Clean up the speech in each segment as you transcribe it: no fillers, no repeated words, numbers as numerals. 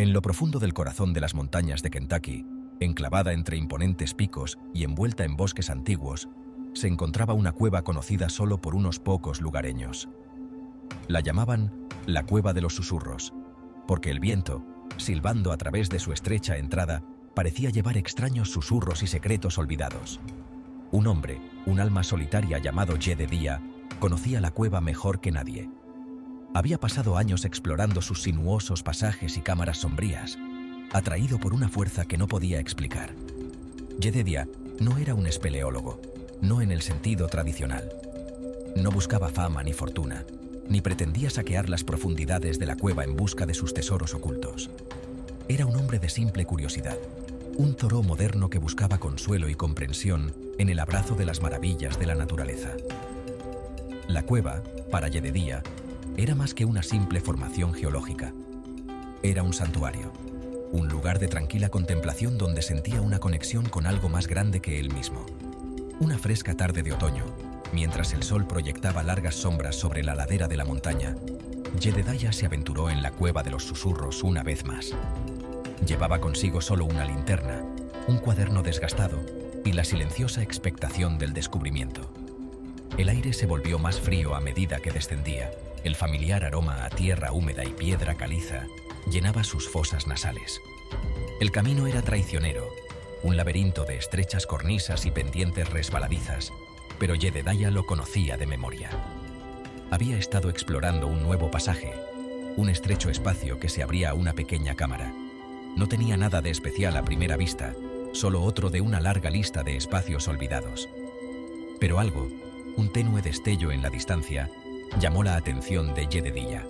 En lo profundo del corazón de las montañas de Kentucky, enclavada entre imponentes picos y envuelta en bosques antiguos, se encontraba una cueva conocida solo por unos pocos lugareños. La llamaban la Cueva de los Susurros, porque el viento, silbando a través de su estrecha entrada, parecía llevar extraños susurros y secretos olvidados. Un hombre, un alma solitaria llamado Jedediah, conocía la cueva mejor que nadie. Había pasado años explorando sus sinuosos pasajes y cámaras sombrías, atraído por una fuerza que no podía explicar. Jedediah no era un espeleólogo, no en el sentido tradicional. No buscaba fama ni fortuna, ni pretendía saquear las profundidades de la cueva en busca de sus tesoros ocultos. Era un hombre de simple curiosidad, un Thoreau moderno que buscaba consuelo y comprensión en el abrazo de las maravillas de la naturaleza. La cueva, para Jedediah, era más que una simple formación geológica. Era un santuario, un lugar de tranquila contemplación donde sentía una conexión con algo más grande que él mismo. Una fresca tarde de otoño, mientras el sol proyectaba largas sombras sobre la ladera de la montaña, Jedediah se aventuró en la Cueva de los Susurros una vez más. Llevaba consigo solo una linterna, un cuaderno desgastado y la silenciosa expectación del descubrimiento. El aire se volvió más frío a medida que descendía. El familiar aroma a tierra húmeda y piedra caliza llenaba sus fosas nasales. El camino era traicionero, un laberinto de estrechas cornisas y pendientes resbaladizas, pero Jedediah lo conocía de memoria. Había estado explorando un nuevo pasaje, un estrecho espacio que se abría a una pequeña cámara. No tenía nada de especial a primera vista, solo otro de una larga lista de espacios olvidados. Pero algo, un tenue destello en la distancia, llamó la atención de Jedediah.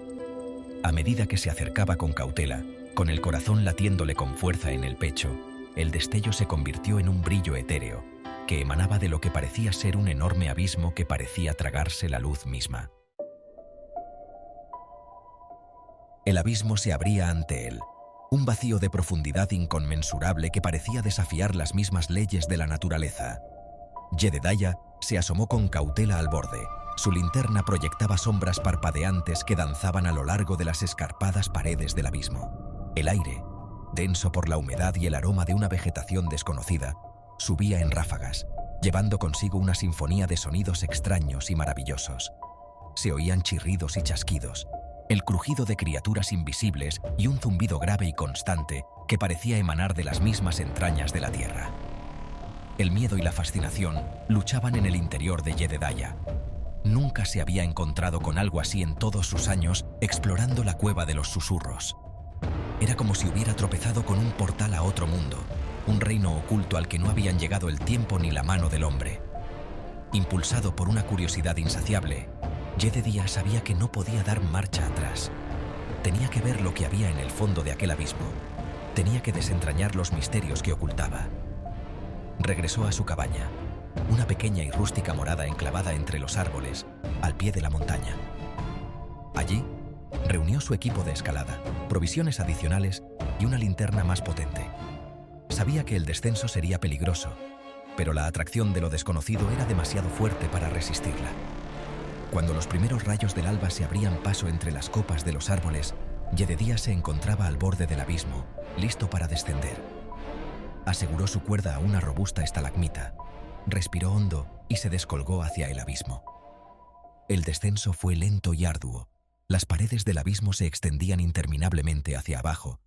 A medida que se acercaba con cautela, con el corazón latiéndole con fuerza en el pecho, el destello se convirtió en un brillo etéreo, que emanaba de lo que parecía ser un enorme abismo que parecía tragarse la luz misma. El abismo se abría ante él, un vacío de profundidad inconmensurable que parecía desafiar las mismas leyes de la naturaleza. Jedediah se asomó con cautela al borde. Su linterna proyectaba sombras parpadeantes que danzaban a lo largo de las escarpadas paredes del abismo. El aire, denso por la humedad y el aroma de una vegetación desconocida, subía en ráfagas, llevando consigo una sinfonía de sonidos extraños y maravillosos. Se oían chirridos y chasquidos, el crujido de criaturas invisibles y un zumbido grave y constante que parecía emanar de las mismas entrañas de la tierra. El miedo y la fascinación luchaban en el interior de Jedediah. Nunca se había encontrado con algo así en todos sus años explorando la Cueva de los Susurros. Era como si hubiera tropezado con un portal a otro mundo, un reino oculto al que no habían llegado el tiempo ni la mano del hombre. Impulsado por una curiosidad insaciable, Jedediah sabía que no podía dar marcha atrás. Tenía que ver lo que había en el fondo de aquel abismo. Tenía que desentrañar los misterios que ocultaba. Regresó a su cabaña, una pequeña y rústica morada enclavada entre los árboles, al pie de la montaña. Allí, reunió su equipo de escalada, provisiones adicionales y una linterna más potente. Sabía que el descenso sería peligroso, pero la atracción de lo desconocido era demasiado fuerte para resistirla. Cuando los primeros rayos del alba se abrían paso entre las copas de los árboles, Jedediah se encontraba al borde del abismo, listo para descender. Aseguró su cuerda a una robusta estalagmita, respiró hondo y se descolgó hacia el abismo. El descenso fue lento y arduo. Las paredes del abismo se extendían interminablemente hacia abajo.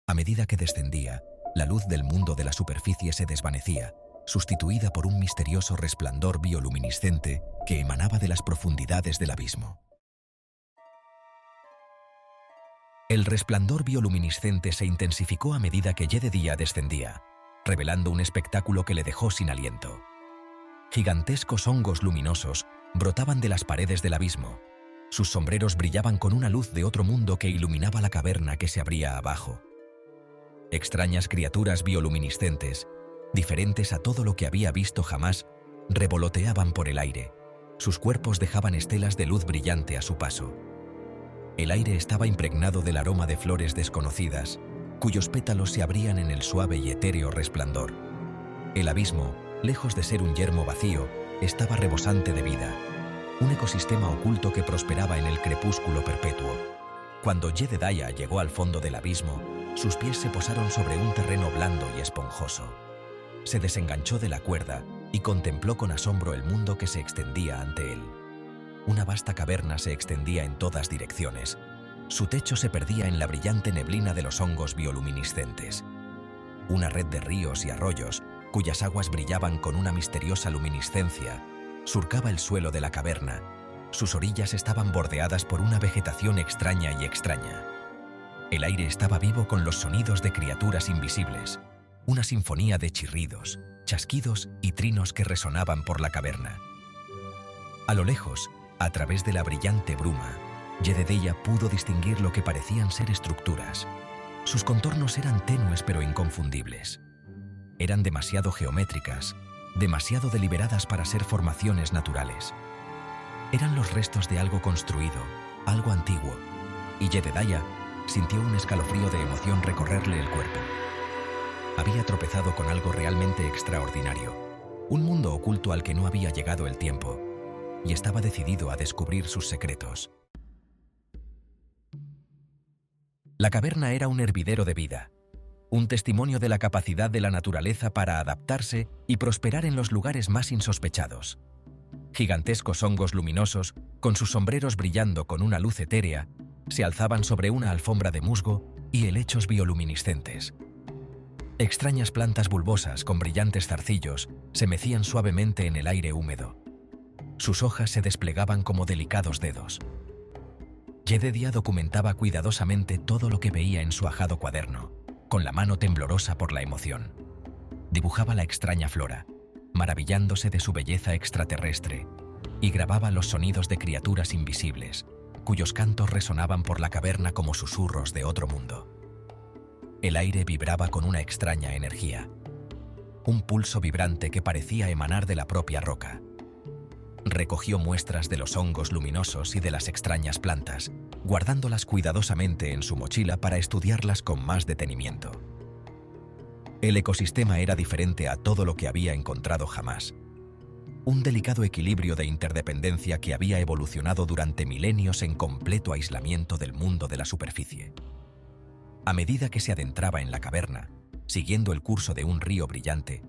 A medida que descendía, la luz del mundo de la superficie se desvanecía, sustituida por un misterioso resplandor bioluminiscente que emanaba de las profundidades del abismo. El resplandor bioluminiscente se intensificó a medida que Jedediah descendía, revelando un espectáculo que le dejó sin aliento. Gigantescos hongos luminosos brotaban de las paredes del abismo. Sus sombreros brillaban con una luz de otro mundo que iluminaba la caverna que se abría abajo. Extrañas criaturas bioluminiscentes, diferentes a todo lo que había visto jamás, revoloteaban por el aire. Sus cuerpos dejaban estelas de luz brillante a su paso. El aire estaba impregnado del aroma de flores desconocidas, cuyos pétalos se abrían en el suave y etéreo resplandor. El abismo, lejos de ser un yermo vacío, estaba rebosante de vida, un ecosistema oculto que prosperaba en el crepúsculo perpetuo. Cuando Jedediah llegó al fondo del abismo, Sus pies se posaron sobre un terreno blando y esponjoso. Se desenganchó de la cuerda y contempló con asombro el mundo que se extendía ante él. Una vasta caverna se extendía en todas direcciones. Su techo se perdía en la brillante neblina de los hongos bioluminiscentes. Una red de ríos y arroyos, cuyas aguas brillaban con una misteriosa luminiscencia, surcaba el suelo de la caverna. Sus orillas estaban bordeadas por una vegetación extraña y extraña. El aire estaba vivo con los sonidos de criaturas invisibles, una sinfonía de chirridos, chasquidos y trinos que resonaban por la caverna. A lo lejos, a través de la brillante bruma, Jedediah pudo distinguir lo que parecían ser estructuras. Sus contornos eran tenues pero inconfundibles. Eran demasiado geométricas, demasiado deliberadas para ser formaciones naturales. Eran los restos de algo construido, algo antiguo, y Jedediah sintió un escalofrío de emoción recorrerle el cuerpo. Había tropezado con algo realmente extraordinario, un mundo oculto al que no había llegado el tiempo, y estaba decidido a descubrir sus secretos. La caverna era un hervidero de vida, un testimonio de la capacidad de la naturaleza para adaptarse y prosperar en los lugares más insospechados. Gigantescos hongos luminosos, con sus sombreros brillando con una luz etérea, se alzaban sobre una alfombra de musgo y helechos bioluminiscentes. Extrañas plantas bulbosas con brillantes zarcillos se mecían suavemente en el aire húmedo. Sus hojas se desplegaban como delicados dedos. Jedediah documentaba cuidadosamente todo lo que veía en su ajado cuaderno, con la mano temblorosa por la emoción. Dibujaba la extraña flora, maravillándose de su belleza extraterrestre, y grababa los sonidos de criaturas invisibles, cuyos cantos resonaban por la caverna como susurros de otro mundo. El aire vibraba con una extraña energía, un pulso vibrante que parecía emanar de la propia roca. Recogió muestras de los hongos luminosos y de las extrañas plantas, guardándolas cuidadosamente en su mochila para estudiarlas con más detenimiento. El ecosistema era diferente a todo lo que había encontrado jamás. Un delicado equilibrio de interdependencia que había evolucionado durante milenios en completo aislamiento del mundo de la superficie. A medida que se adentraba en la caverna, siguiendo el curso de un río brillante,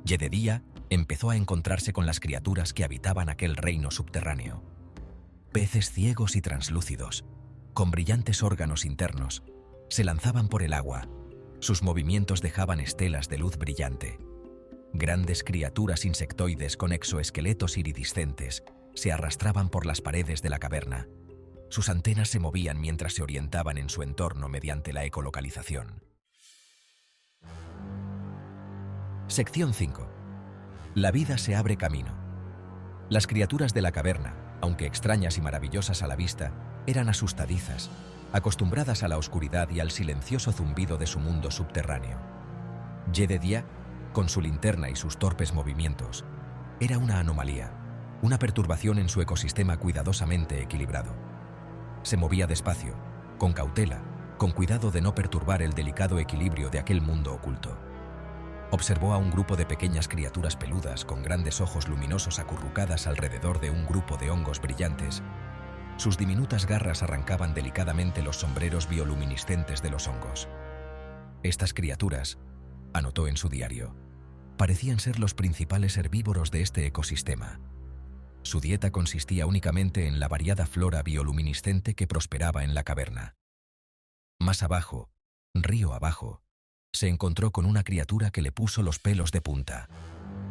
Jedediah empezó a encontrarse con las criaturas que habitaban aquel reino subterráneo. Peces ciegos y translúcidos, con brillantes órganos internos, se lanzaban por el agua. Sus movimientos dejaban estelas de luz brillante. Grandes criaturas insectoides con exoesqueletos iridiscentes se arrastraban por las paredes de la caverna. Sus antenas se movían mientras se orientaban en su entorno mediante la ecolocalización. Sección 5. La vida se abre camino. Las criaturas de la caverna, aunque extrañas y maravillosas a la vista, eran asustadizas, acostumbradas a la oscuridad y al silencioso zumbido de su mundo subterráneo. Jedediah, con su linterna y sus torpes movimientos, era una anomalía, una perturbación en su ecosistema cuidadosamente equilibrado. Se movía despacio, con cautela, con cuidado de no perturbar el delicado equilibrio de aquel mundo oculto. Observó a un grupo de pequeñas criaturas peludas con grandes ojos luminosos acurrucadas alrededor de un grupo de hongos brillantes. Sus diminutas garras arrancaban delicadamente los sombreros bioluminiscentes de los hongos. Estas criaturas, anotó en su diario, parecían ser los principales herbívoros de este ecosistema. Su dieta consistía únicamente en la variada flora bioluminiscente que prosperaba en la caverna. Más abajo, río abajo, se encontró con una criatura que le puso los pelos de punta.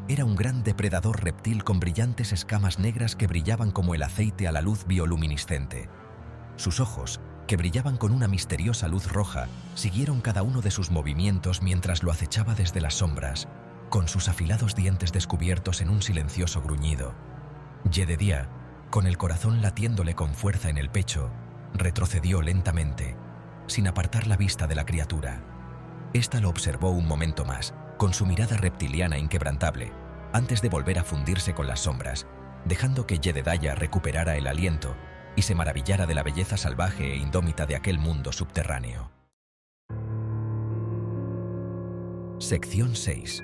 Era un gran depredador reptil con brillantes escamas negras que brillaban como el aceite a la luz bioluminiscente. Sus ojos, que brillaban con una misteriosa luz roja, siguieron cada uno de sus movimientos mientras lo acechaba desde las sombras, con sus afilados dientes descubiertos en un silencioso gruñido. Jedediah, con el corazón latiéndole con fuerza en el pecho, retrocedió lentamente, sin apartar la vista de la criatura. Esta lo observó un momento más, con su mirada reptiliana inquebrantable, antes de volver a fundirse con las sombras, dejando que Jedediah recuperara el aliento y se maravillara de la belleza salvaje e indómita de aquel mundo subterráneo. Sección 6.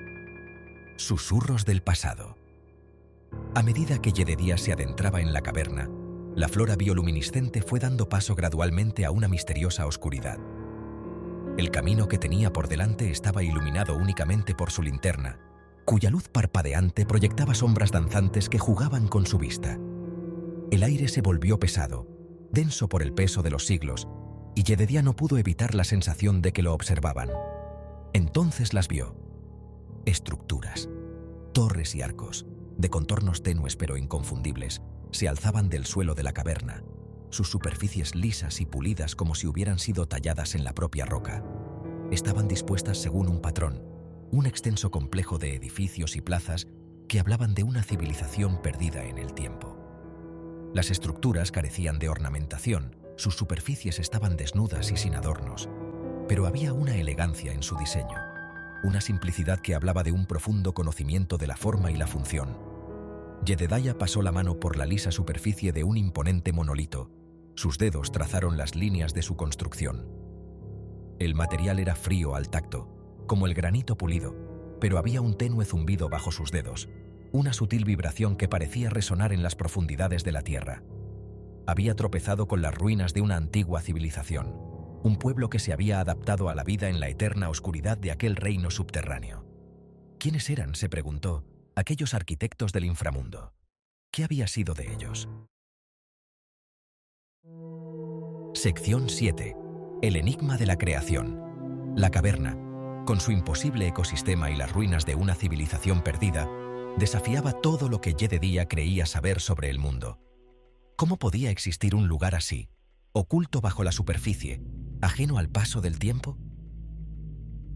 Susurros del pasado. A medida que Jedediah se adentraba en la caverna, la flora bioluminiscente fue dando paso gradualmente a una misteriosa oscuridad. El camino que tenía por delante estaba iluminado únicamente por su linterna, cuya luz parpadeante proyectaba sombras danzantes que jugaban con su vista. El aire se volvió pesado, denso por el peso de los siglos, y Jedediah no pudo evitar la sensación de que lo observaban. Entonces las vio. Estructuras, torres y arcos, de contornos tenues pero inconfundibles, se alzaban del suelo de la caverna, sus superficies lisas y pulidas como si hubieran sido talladas en la propia roca. Estaban dispuestas según un patrón, un extenso complejo de edificios y plazas que hablaban de una civilización perdida en el tiempo. Las estructuras carecían de ornamentación, sus superficies estaban desnudas y sin adornos, pero había una elegancia en su diseño, una simplicidad que hablaba de un profundo conocimiento de la forma y la función. Jedediah pasó la mano por la lisa superficie de un imponente monolito. Sus dedos trazaron las líneas de su construcción. El material era frío al tacto, como el granito pulido, pero había un tenue zumbido bajo sus dedos, una sutil vibración que parecía resonar en las profundidades de la tierra. Había tropezado con las ruinas de una antigua civilización, un pueblo que se había adaptado a la vida en la eterna oscuridad de aquel reino subterráneo. ¿Quiénes eran?, se preguntó, aquellos arquitectos del inframundo. ¿Qué había sido de ellos? Sección 7. El enigma de la creación. La caverna, con su imposible ecosistema y las ruinas de una civilización perdida, desafiaba todo lo que Jedediah creía saber sobre el mundo. ¿Cómo podía existir un lugar así, oculto bajo la superficie, ajeno al paso del tiempo?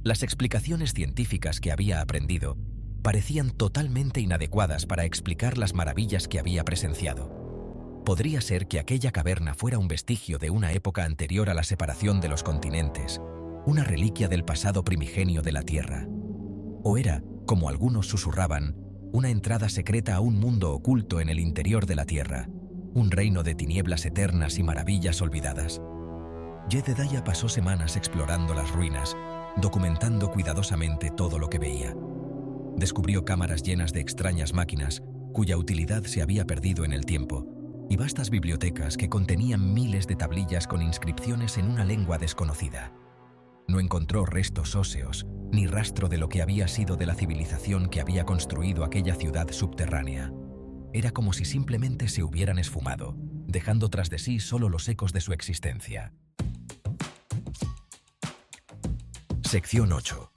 Las explicaciones científicas que había aprendido parecían totalmente inadecuadas para explicar las maravillas que había presenciado. Podría ser que aquella caverna fuera un vestigio de una época anterior a la separación de los continentes, una reliquia del pasado primigenio de la Tierra. O era, como algunos susurraban, una entrada secreta a un mundo oculto en el interior de la Tierra, un reino de tinieblas eternas y maravillas olvidadas. Jedediah pasó semanas explorando las ruinas, documentando cuidadosamente todo lo que veía. Descubrió cámaras llenas de extrañas máquinas, cuya utilidad se había perdido en el tiempo, y vastas bibliotecas que contenían miles de tablillas con inscripciones en una lengua desconocida. No encontró restos óseos, ni rastro de lo que había sido de la civilización que había construido aquella ciudad subterránea. Era como si simplemente se hubieran esfumado, dejando tras de sí solo los ecos de su existencia. Sección 8.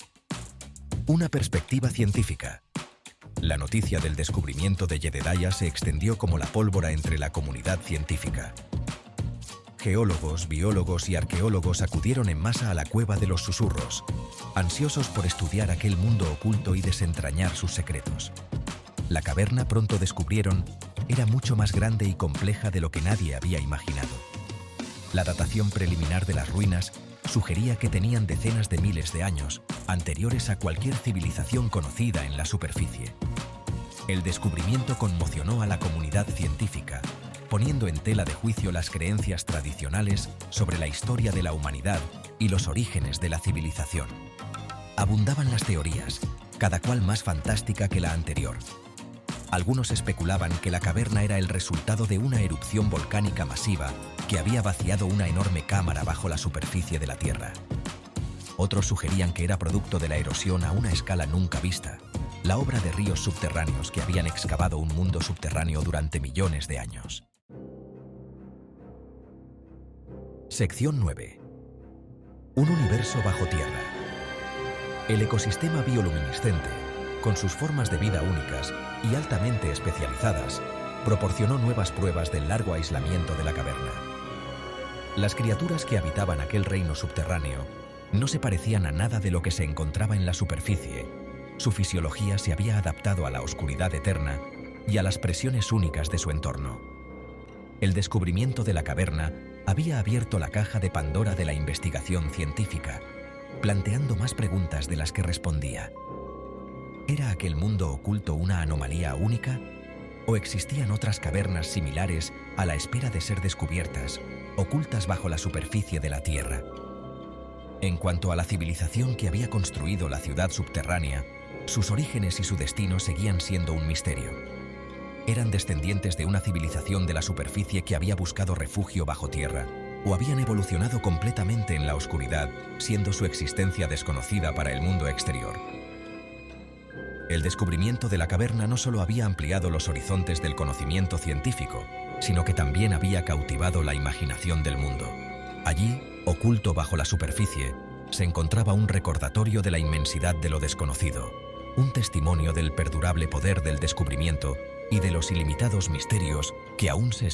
Una perspectiva científica. La noticia del descubrimiento de Jedediah se extendió como la pólvora entre la comunidad científica. Geólogos, biólogos y arqueólogos acudieron en masa a la cueva de los susurros, ansiosos por estudiar aquel mundo oculto y desentrañar sus secretos. La caverna, pronto descubrieron, era mucho más grande y compleja de lo que nadie había imaginado. La datación preliminar de las ruinas sugería que tenían decenas de miles de años, anteriores a cualquier civilización conocida en la superficie. El descubrimiento conmocionó a la comunidad científica, poniendo en tela de juicio las creencias tradicionales sobre la historia de la humanidad y los orígenes de la civilización. Abundaban las teorías, cada cual más fantástica que la anterior. Algunos especulaban que la caverna era el resultado de una erupción volcánica masiva que había vaciado una enorme cámara bajo la superficie de la Tierra. Otros sugerían que era producto de la erosión a una escala nunca vista, la obra de ríos subterráneos que habían excavado un mundo subterráneo durante millones de años. Sección 9. Un universo bajo tierra. El ecosistema bioluminiscente, con sus formas de vida únicas y altamente especializadas, proporcionó nuevas pruebas del largo aislamiento de la caverna. Las criaturas que habitaban aquel reino subterráneo no se parecían a nada de lo que se encontraba en la superficie. Su fisiología se había adaptado a la oscuridad eterna y a las presiones únicas de su entorno. El descubrimiento de la caverna había abierto la caja de Pandora de la investigación científica, planteando más preguntas de las que respondía. ¿Era aquel mundo oculto una anomalía única? ¿O existían otras cavernas similares a la espera de ser descubiertas, ocultas bajo la superficie de la Tierra? En cuanto a la civilización que había construido la ciudad subterránea, sus orígenes y su destino seguían siendo un misterio. Eran descendientes de una civilización de la superficie que había buscado refugio bajo tierra, o habían evolucionado completamente en la oscuridad, siendo su existencia desconocida para el mundo exterior. El descubrimiento de la caverna no solo había ampliado los horizontes del conocimiento científico, sino que también había cautivado la imaginación del mundo. Allí, oculto bajo la superficie, se encontraba un recordatorio de la inmensidad de lo desconocido, un testimonio del perdurable poder del descubrimiento y de los ilimitados misterios que aún se esconden